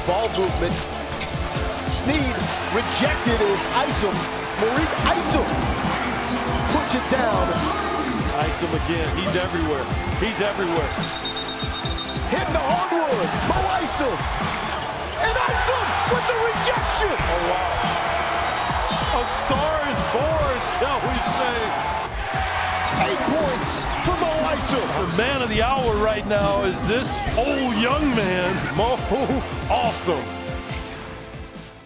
ball movement. Sneed rejected as Isom. Mareik Isom puts it down. Isom again, he's everywhere. He's everywhere. Hitting the hardwood. Isom. And Isom with the rejection. Oh, wow. A star is born, shall we say. 8 points for Isom. The man of the hour right now is this old young man, Mo Awesome.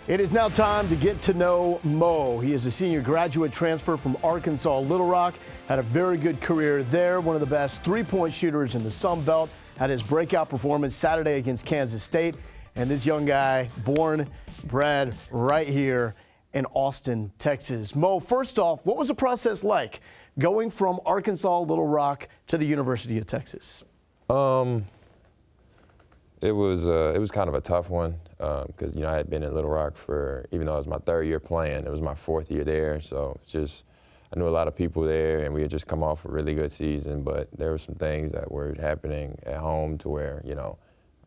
It is now time to get to know Mo. He is a senior graduate transfer from Arkansas Little Rock. Had a very good career there. One of the best three-point shooters in the Sun Belt. Had his breakout performance Saturday against Kansas State. And this young guy, born, bred right here in Austin, Texas. Mo, first off, what was the process like going from Arkansas Little Rock to the University of Texas? It was kind of a tough one because, you know, I had been in Little Rock for, even though it was my 3rd year playing, it was my 4th year there. So it's just, I knew a lot of people there, and we had just come off a really good season, but there were some things that were happening at home to where, you know,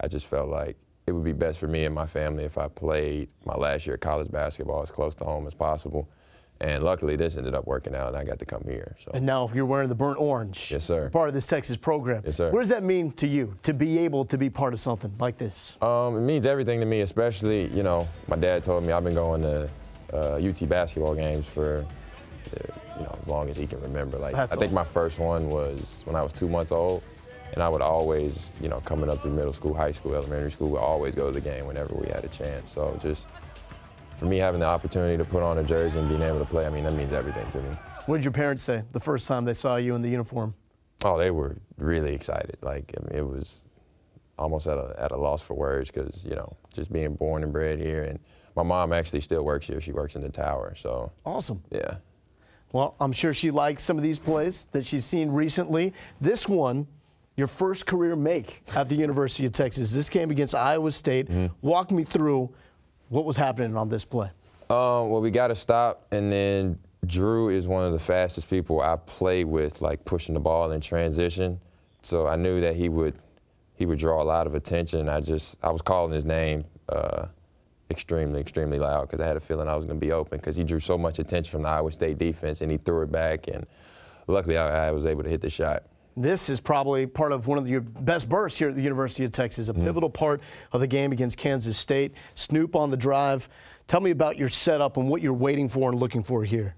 I just felt like it would be best for me and my family if I played my last year of college basketball as close to home as possible. And luckily, this ended up working out, and I got to come here. So. And now you're wearing the burnt orange. Yes, sir. Part of this Texas program. Yes, sir. What does that mean to you, to be able to be part of something like this? It means everything to me, especially, you know, my dad told me I've been going to UT basketball games for, you know, as long as he can remember. Like, That's I think awesome. my first one was when I was 2 months old, and I would always, you know, coming up through middle school, high school, elementary school, would always go to the game whenever we had a chance. So just, for me, having the opportunity to put on a jersey and being able to play, I mean, that means everything to me. What did your parents say the first time they saw you in the uniform? Oh, they were really excited. Like, I mean, it was almost at a loss for words because, you know, just being born and bred here. And my mom actually still works here. She works in the tower, so. Awesome. Yeah. Well, I'm sure she likes some of these plays that she's seen recently. This one, your first career make at the University of Texas. This game against Iowa State. Walk me through what was happening on this play. Well, we got a stop, and then Drew is one of the fastest people I played with, like pushing the ball in transition. So I knew that he would draw a lot of attention. I was calling his name extremely loud because I had a feeling I was going to be open because he drew so much attention from the Iowa State defense, and he threw it back, and luckily I was able to hit the shot. This is probably part of one of your best bursts here at the University of Texas, a pivotal part of the game against Kansas State. Snoop on the drive. Tell me about your setup and what you're waiting for and looking for here.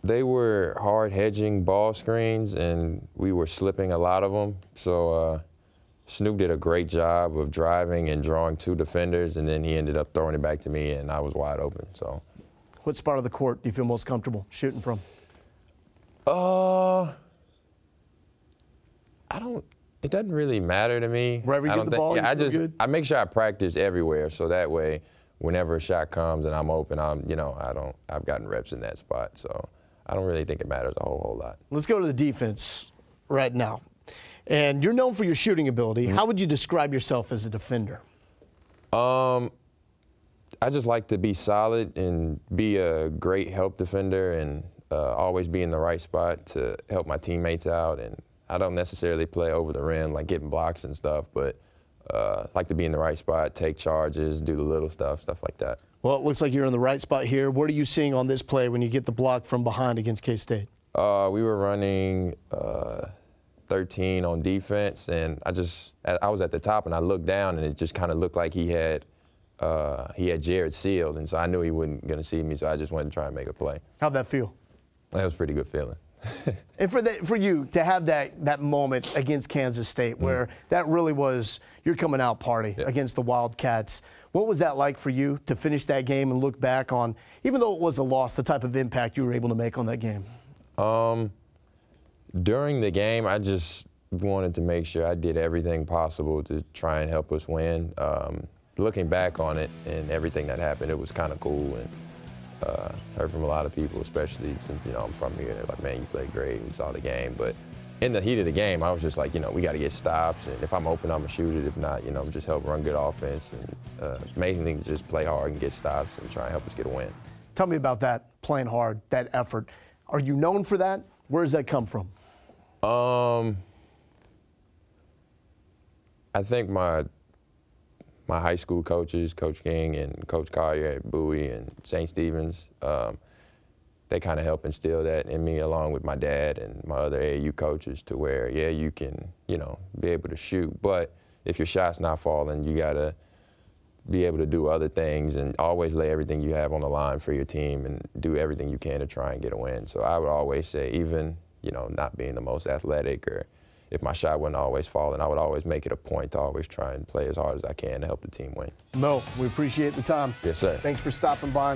They were hard hedging ball screens, and we were slipping a lot of them. So Snoop did a great job of driving and drawing 2 defenders, and then he ended up throwing it back to me, and I was wide open. So, what spot of the court do you feel most comfortable shooting from? It doesn't really matter to me. Wherever you get the ball, I make sure I practice everywhere, so that way, whenever a shot comes and I'm open, I've gotten reps in that spot, so I don't really think it matters a whole lot. Let's go to the defense right now. And you're known for your shooting ability. How would you describe yourself as a defender? I just like to be solid and be a great help defender and always be in the right spot to help my teammates out. And I don't necessarily play over the rim, like getting blocks and stuff, but like to be in the right spot, take charges, do the little stuff like that. Well, it looks like you're in the right spot here. What are you seeing on this play when you get the block from behind against K-State? We were running 13 on defense, and I was at the top, and I looked down, and it just kind of looked like he had Jared sealed, and so I knew he wasn't going to see me, so I just wanted to try and make a play. How'd that feel? That was a pretty good feeling. And for you to have that moment against Kansas State where that really was your coming out party against the Wildcats, what was that like for you to finish that game and look back on, even though it was a loss, the type of impact you were able to make on that game? During the game, I just wanted to make sure I did everything possible to try and help us win. Looking back on it and everything that happened, it was kind of cool. And heard from a lot of people, especially since, you know, I'm from here. They're like, man, you played great. We saw the game. But in the heat of the game, I was just like, you know, we got to get stops. And if I'm open, I'm going to shoot it. If not, you know, just help run good offense. And main thing is just play hard and get stops and try and help us get a win. Tell me about that, playing hard, that effort. Are you known for that? Where does that come from? I think my my high school coaches, Coach King and Coach Collier at Bowie and St. Stephen's, they kind of help instill that in me, along with my dad and my other AAU coaches, to where, yeah, you can, you know, be able to shoot, but if your shot's not falling, you gotta be able to do other things and always lay everything you have on the line for your team and do everything you can to try and get a win. So I would always say, even, you know, not being the most athletic, or if my shot wasn't always falling, I would always make it a point to always try and play as hard as I can to help the team win. Mo, we appreciate the time. Yes, sir. Thanks for stopping by.